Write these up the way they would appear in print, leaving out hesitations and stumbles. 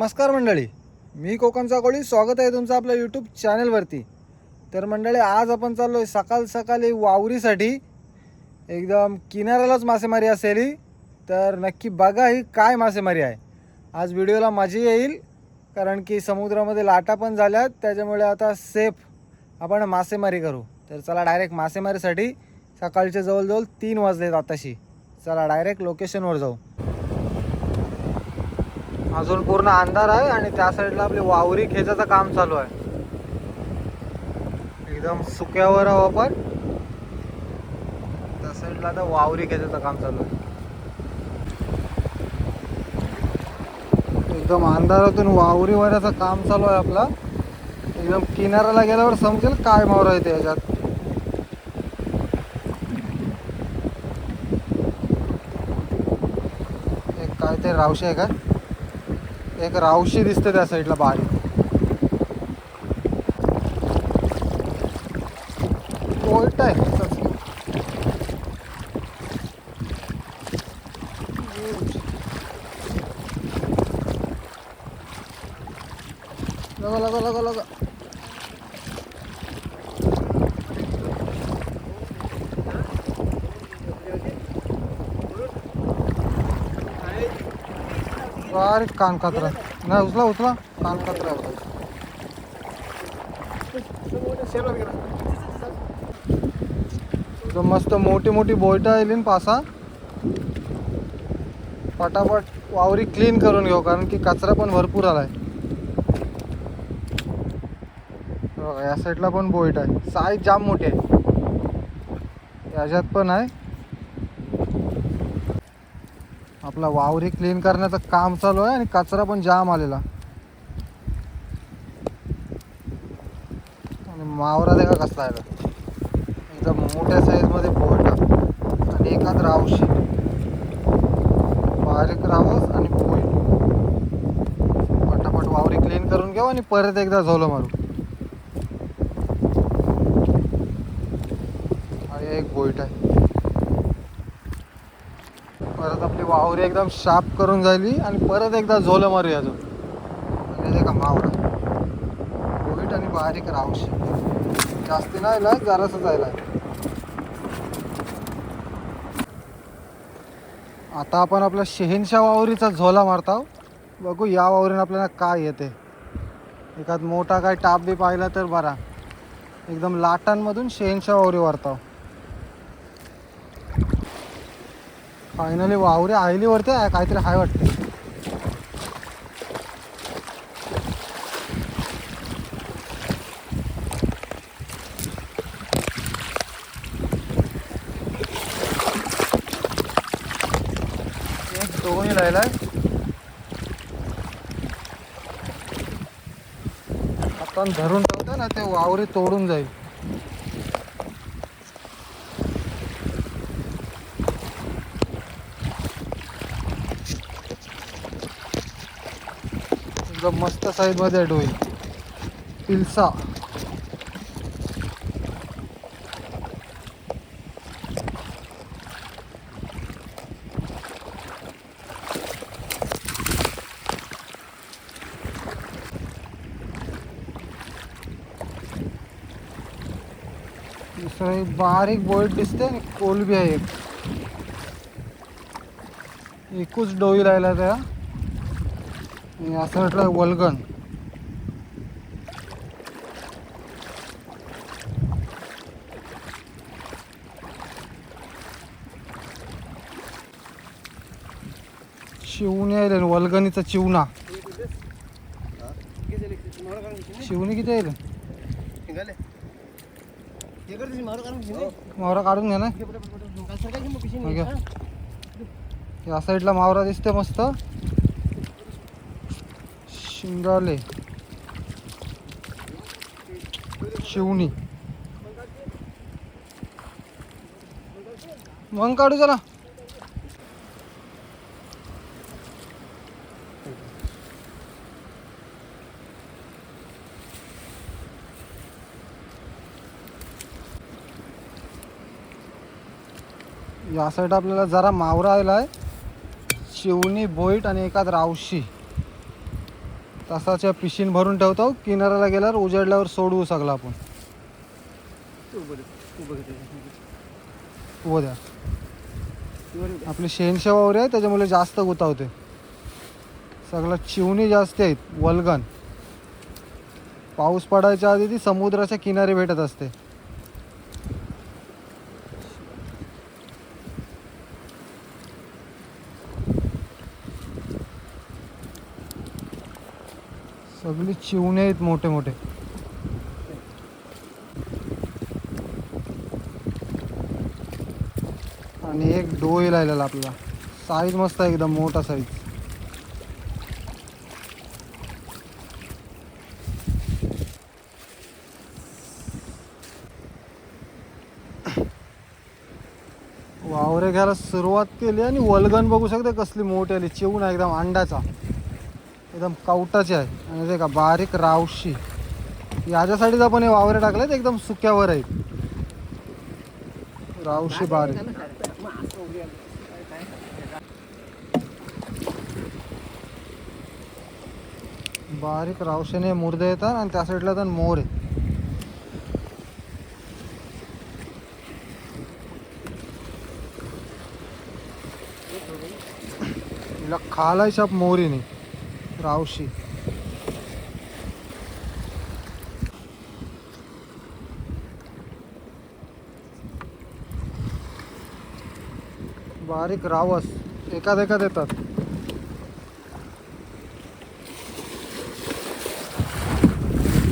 नमस्कार मंडळी, मी कोकणचा कोळी. स्वागत आहे तुमचं आपल्या यूट्यूब चॅनलवरती. तर मंडळी, आज आपण चाललो आहे सकाळ सकाळी वावरीसाठी. एकदम किनाऱ्यालाच मासेमारी असेल, तर नक्की बघा ही काय मासेमारी आहे. आज व्हिडिओला मजा येईल, कारण की समुद्रामध्ये लाटा पण झाल्यात, त्याच्यामुळे आता सेफ आपण मासेमारी करू. तर चला डायरेक्ट मासेमारीसाठी. सकाळचे जवळजवळ 3 वाजलेत आताशी. चला डायरेक्ट लोकेशनवर जाऊ. अजून पूर्ण अंधार आहे आणि त्या साईडला आपली वावरी खेचायचं काम चालू आहे. एकदम सुक्यावर आहो आपण. त्या साईडला आता वावरी खेचायचं काम चालू आहे. एकदम अंधारातून वावरी वराचं काम चालू आहे आपला. एकदम किनाऱ्याला गेल्यावर समजेल काय मावरा येते याच्यात. एक काय ते रावशी आहे का, एक रावशी दिसते त्या साईडला बाहेर. पोर्ट आहे. लगा लगा लगा लगा. बारीक कानकात्रा नाही, उचला उचला. कानकात्रा तो मस्त मोठी मोठी बोयटा येईल पासा. पटापट वावरी क्लीन करून घेऊ, कारण की कचरा पण भरपूर आलाय. या साईडला पण बोईट आहे. साईज जाम मोठी आहे. याच्यात पण आहे. आपला वावरी क्लीन करण्याचं काम चालू आहे आणि कचरा पण जाम आलेला. आणि मावरा देखा कसला आहे, एकदम मोठ्या साईज मध्ये बोट आणि एखाद रावशी. बारीक रावस आणि बोईट. पटापट वावरी क्लीन करून घेऊ आणि परत एकदा झोलं मारू. एक बोईट आहे. परत आपली वावरी एकदम शार्प करून जायली आणि परत एकदा झोलं मारूया अजून. म्हणजे का मावरा बोईट आणि बारीक रावशी. जास्ती नाही ना, जरासं जायला. आता आपण आपल्या शहेनशाह वावरीचा झोला मारतो. बघू या वावरीने आपल्याला काय येते. एखाद मोठा काय टाप बी पाहिला तर बरा. एकदम लाटांमधून शहेनशाह वावरी वारतो. फायनली वावरी आयली वरती काहीतरी हाय वाटते. एक दोन्ही राहिलाय. आपण धरून ठेवतो ना, ते वावरी तोडून जाईल. एकदम मस्त साईज मध्ये डोई पिलसा. दुसरं बारीक बोईट दिसते आणि कोलबी आहे. एकूच डोई राहिला त्या. असं वाटलं वल्गन. शिवणी आहे. वल्गनीचा चिवणा. शिवणी किती आहे? मावरा काढून घ्या ना. या साईडला मावरा दिसते मस्त. शिंगाले शिवणी. मग काढू चला. या साईड आपल्याला जरा मावरा आलाय. शिवणी बोईट आणि एखाद रावशी. तसाच्या पिशीन भरून ठेवतो, किनाऱ्याला गेल्यावर उजेडल्यावर सोडवू सगळं आपण. हो द्या. आपली शेणशा वावरे आहे त्याच्यामुळे जास्त गुतावते. सगळं चिवणी जास्त आहेत, वल्गन. पाऊस पडायच्या आधी ती समुद्राच्या किनारी भेटत असते. सगळी चिवणे आहेत मोठे मोठे. आणि एक डोई लायलेला आपल्याला. साईज मस्त आहे, एकदम मोठा साईज. वावरे घ्यायला सुरुवात केली आणि वल्गन बघू शकते कसली मोठी आली. चिवून आहे एकदम अंडाचा, एकदम कवटाची आहे. आणि ते का बारीक रावशी. याच्यासाठीच आपण हे वावरे टाकलेत, एकदम सुक्यावर आहेत. रावशी बारीक. बारीक रावशीने मुर्दे येतात आणि त्या साईडला तर मोर आहे. तिला खालाय शाप मोरीने रावशी. बारीक रावस एकाद एकाद येतात.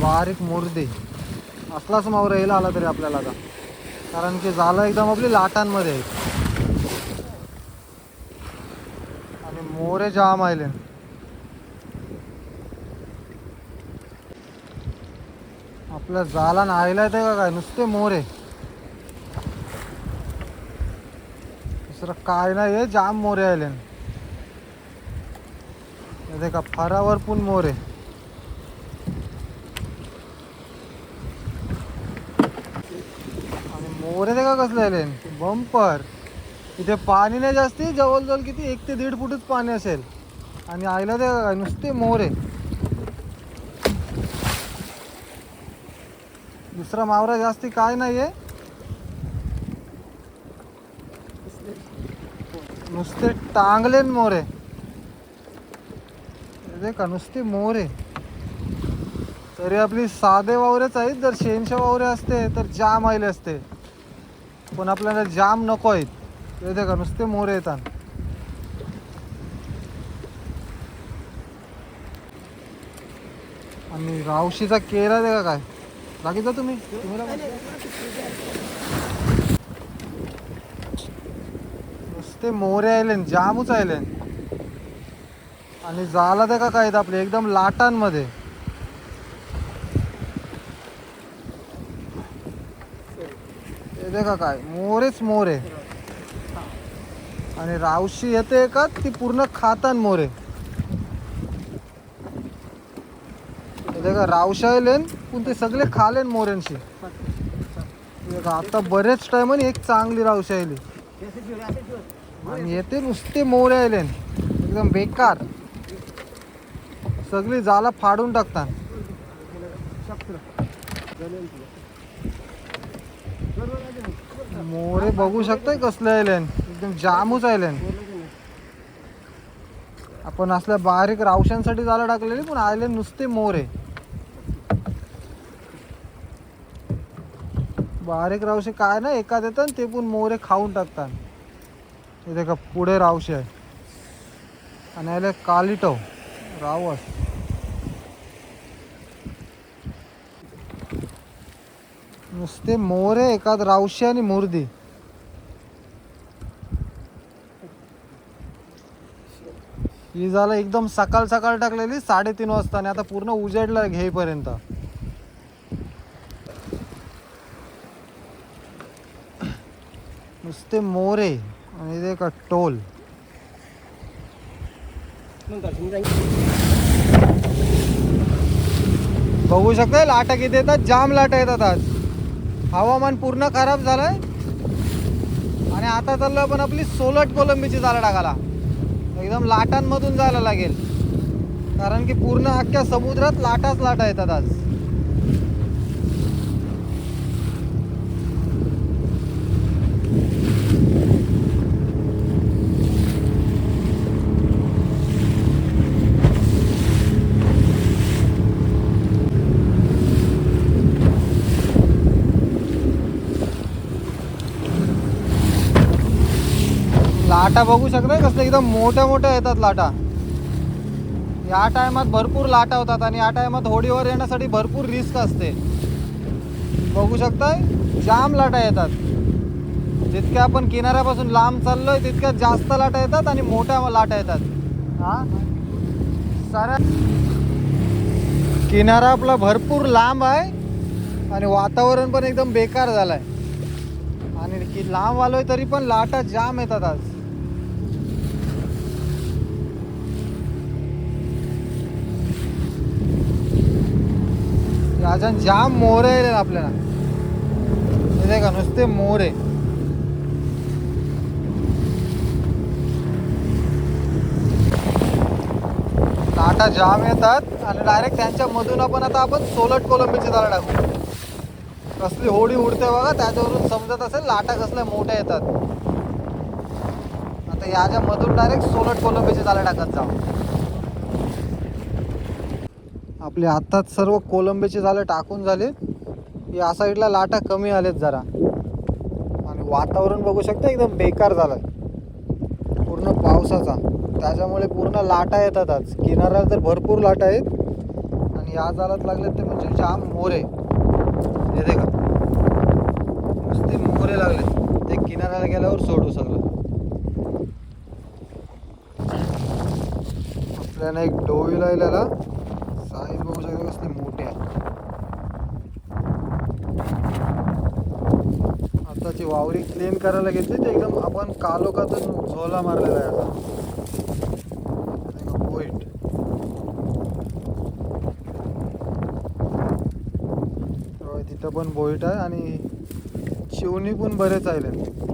बारीक मुर्दे. असलाच मावरा यायला आला तरी आपल्याला आता, कारण की झालं एकदम आपली लाटांमध्ये आहे. आणि मोरे जाम आले. आपल्या जाला नाहीला ते का काय नुसते मोरे, दुसरं काय नाही आहे. जाम मोरे आले. का फरावर पण मोरे. आणि मोरे ते का कसले आले बंपर. इथे पाणी नाही जास्ती, जवळजवळ किती 1 ते 1.5 फूटच पाणी असेल. आणि आईला ते का काय नुसते मोरे. दुसरा मावरा जास्ती काय नाहीये, नुसते टांगले मोरे. का नुसते मोरे. तरी आपली साधे वावरेच आहेत. जर शेणशे वावरे असते तर जाम आले असते, पण आपल्याला जाम नको आहेत. ते का नुसते मोरे येतात. आणि रावशीचा केला ते का काय बाकीचा तुम्ही नुसते मोरे आले, जामच आले. आणि झाला ते का काय आपले एकदम लाटांमध्ये. ते का काय मोरेच मोरे. आणि रावशी येते का ती पूर्ण खातान मोरे. ते का रावशा आले पण ते सगळे खालेन मोऱ्यांशी. आता बरेच टाइम एक चांगली रावशी आली. आणि येते नुसते मोरे आले एकदम बेकार. सगळी जाला फाडून टाकतात. मोरे बघू शकताय कसले आले, एकदम जामच आले. आपण असल्या बारीक रावशांसाठी जाला टाकलेली, पण आले नुसते मोरे. बारीक रावशे काय ना एकात येतात, ते पण मोरे खाऊन टाकतात. इथे का पुढे रावशे आहे. आणि आले कालिटो रावस. नुसते मोरे एकात रावशी आणि मुर्दी. ही झालं एकदम सकाळ सकाळ टाकलेली 3:30 वाजता. आणि आता पूर्ण उजेडला घेईपर्यंत. नुसते मोरे आणि ते का टोल. बघू शकता लाटा किती येतात, जाम लाटा येतात. आज हवामान पूर्ण खराब झालंय. आणि आता चाललो आपण आपली सोलट कोलंबीची जाळं टाकायला. एकदम लाटांमधून जायला लागेल. कारण की पूर्ण अख्ख्या समुद्रात लाटाच लाटा येतात आज. लाटा बघू शकताय कसले एकदम मोठ्या मोठ्या येतात लाटा. या टायमात भरपूर लाटा होतात आणि या टायमात होडीवर येण्यासाठी भरपूर रिस्क असते. बघू शकताय जाम लाटा येतात. जितक्या आपण किनाऱ्यापासून लांब चाललोय तितक्या जास्त लाटा येतात आणि मोठ्या लाटा येतात. हा साऱ्या किनारा आपला भरपूर लांब आहे आणि वातावरण पण एकदम बेकार झालंय आणि लांब आलोय तरी पण लाटा जाम येतात आज. याच्यात जाम मोरे येईल आपल्याला. हे का नुसते मोरे. लाटा जाम येतात आणि डायरेक्ट त्यांच्या मधून आपण सोलट कोलंबीची जाळं टाकू. कसली होडी उडते बघा, त्याच्यावरून समजत असेल लाटा कसल्या मोठ्या येतात. आता याच्या मधून डायरेक्ट सोलट कोलंबीची जाळं टाकत जाऊ. आपले आत्ताच सर्व कोलंबीचे जाळे टाकून झाले. या साईडला लाटा कमी आलेत जरा आणि वातावरण बघू शकता एकदम बेकार झालंय पूर्ण पावसाचा. त्याच्यामुळे पूर्ण लाटा येतात आज. किनाऱ्याला तर भरपूर लाटा आहेत आणि या जाळ्यात लागलेत ते म्हणजे जाम मोरे. येते का नुसते मोरे लागलेत. ते किनाऱ्याला गेल्यावर सोडू सगळं. आपल्याला एक डोवी लायला साईज बघू शकता कसले मोठे आहे. आताची वावरी क्लीन करायला घेतली ते एकदम आपण कालोखातून झोला मारलेला आहे आता. बोईट तिथं पण बोईट आहे आणि शिवणी पण बरेच आहे.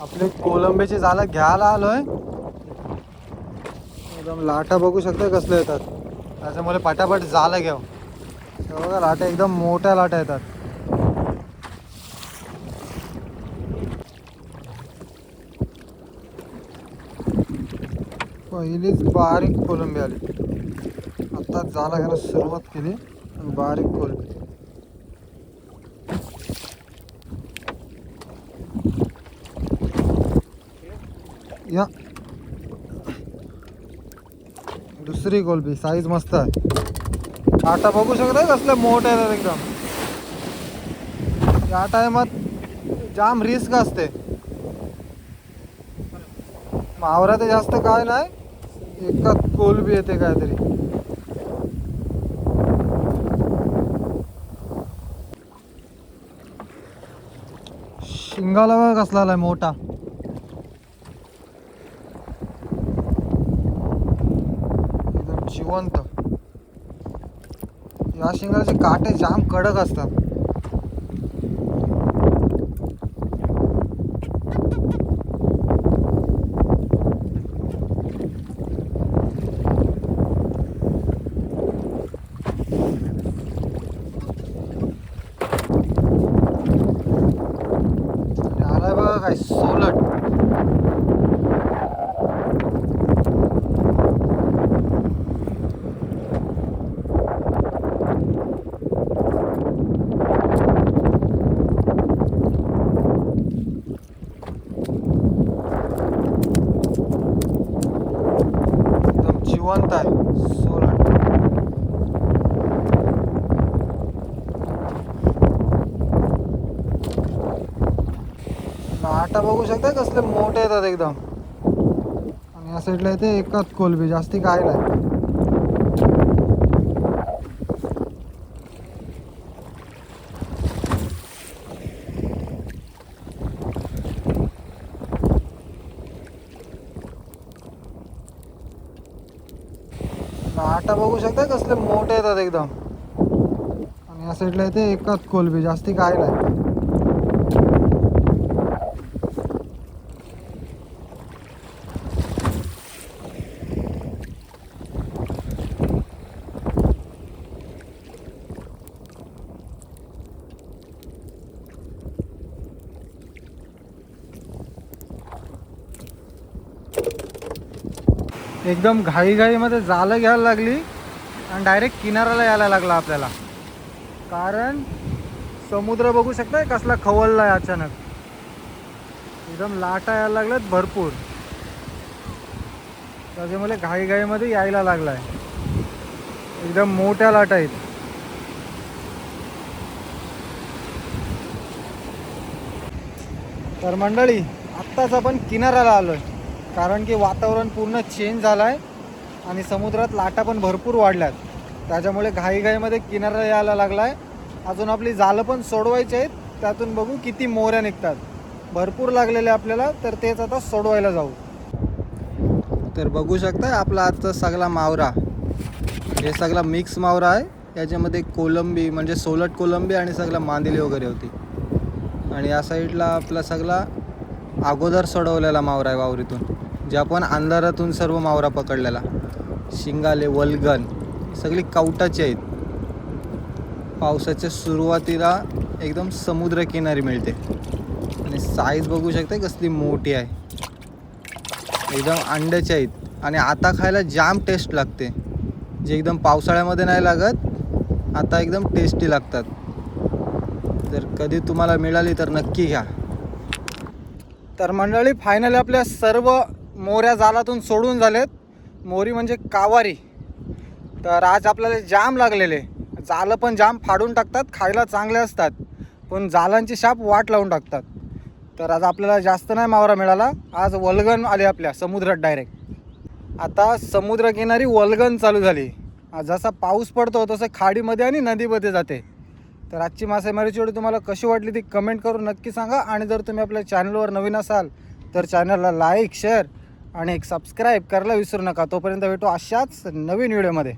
आपले कोलंबीची जाळं घ्यायला आलोय. एकदम लाटा बघू शकता कसले येतात. त्याच्यामुळे पटापट जाळं घेऊ. बघा लाटा एकदम मोठ्या लाटा येतात. पहिलीच बारीक कोलंबी आली. आत्ताच जाळं घ्यायला सुरुवात केली. बारीक कोलंबी या. दुसरी कोलंबी साईज मस्त आहे. लाटा बघू शकता कसले मोठे आहेत एकदम. या टायमात जाम रिस्क असते. मावरा तर जास्त काय नाही, एकाच कोलंबी येते काहीतरी. शिंगाला बघा कसला आलाय मोठा. एकदम जिवंत. या शिंगाचे काटे जाम कडक असतात. आलाय बघा काय सोलट. जिवंत आहे सोलट. लाटा बघू शकता कसले मोठे येतात एकदम. आणि या साईडला येते एकाच कोलंबी, जास्ती काय नाही. लाटा बघू शकता कसले मोठे येतात एकदम. आणि या साईडला येते एकच कोलबी, जास्ती काय नाही. एकदम घाईघाईमध्ये जाळं घ्यायला लागली आणि डायरेक्ट किनाऱ्याला यायला लागला आपल्याला. कारण समुद्र बघू शकताय कसला खवळलाय अचानक. एकदम लाटा यायला लागल्यात भरपूर, त्याच्यामुळे घाईघाईमध्ये यायला लागलाय. एकदम मोठ्या लाटा आहेत. तर मंडळी आत्ताच आपण किनाऱ्याला आलोय, कारण की वातावरण पूर्ण चेंज झालं आहे आणि समुद्रात लाटा पण भरपूर वाढल्यात. त्याच्यामुळे घाईघाईमध्ये किनाऱ्याला यायला लागला आहे. अजून आपली जाळं पण सोडवायची आहेत. त्यातून बघू किती मोऱ्या निघतात. भरपूर लागलेले आपल्याला, तर तेच आता सोडवायला जाऊ. तर बघू शकता आपला आजचा सगळा मावरा, हे सगळा मिक्स मावरा आहे. याच्यामध्ये कोलंबी म्हणजे सोलट कोलंबी आणि सगळा मांदेली वगैरे होती. आणि या साईडला आपला सगळा अगोदर सोडवलेला मावरा आहे वावरीतून, जे आपण अंधारातून सर्व मावरा पकडलेला. शिंगाले, वल्गन सगळी कवटाची आहेत. पावसाच्या सुरुवातीला एकदम समुद्रकिनारी मिळते. आणि साईज बघू शकता कसली मोठी आहे, एकदम अंड्याची आहेत. आणि आता खायला जाम टेस्ट लागते, जे एकदम पावसाळ्यामध्ये नाही लागत, आता एकदम टेस्टी लागतात. तर कधी तुम्हाला मिळाली तर नक्की घ्या. तर मंडळी फायनली आपल्या सर्व मोऱ्या जाळातून सोडून झालेत. मोरी म्हणजे कावारी. तर आज आपल्याला जाम लागलेले. जाळं पण जाम फाडून टाकतात, खायला चांगले असतात, पण जाळांची शाप वाट लावून टाकतात. तर आज आपल्याला जास्त नाही मावरा मिळाला. आज वल्गन आले आपल्या समुद्रात डायरेक्ट. आता समुद्रकिनारी वल्गन चालू झाली. जसा पाऊस पडतो तसं खाडीमध्ये आणि नदीमध्ये जाते. तर आजची मासेमारीची व्हिडिओ तुम्हाला कशी वाटली ती कमेंट करून नक्की सांगा. आणि जर तुम्ही आपल्या चॅनलवर नवीन असाल तर चॅनलला लाईक, शेअर आणि एक सबस्क्राईब करायला विसरू नका. तोपर्यंत भेटू अशाच नवीन व्हिडिओमध्ये.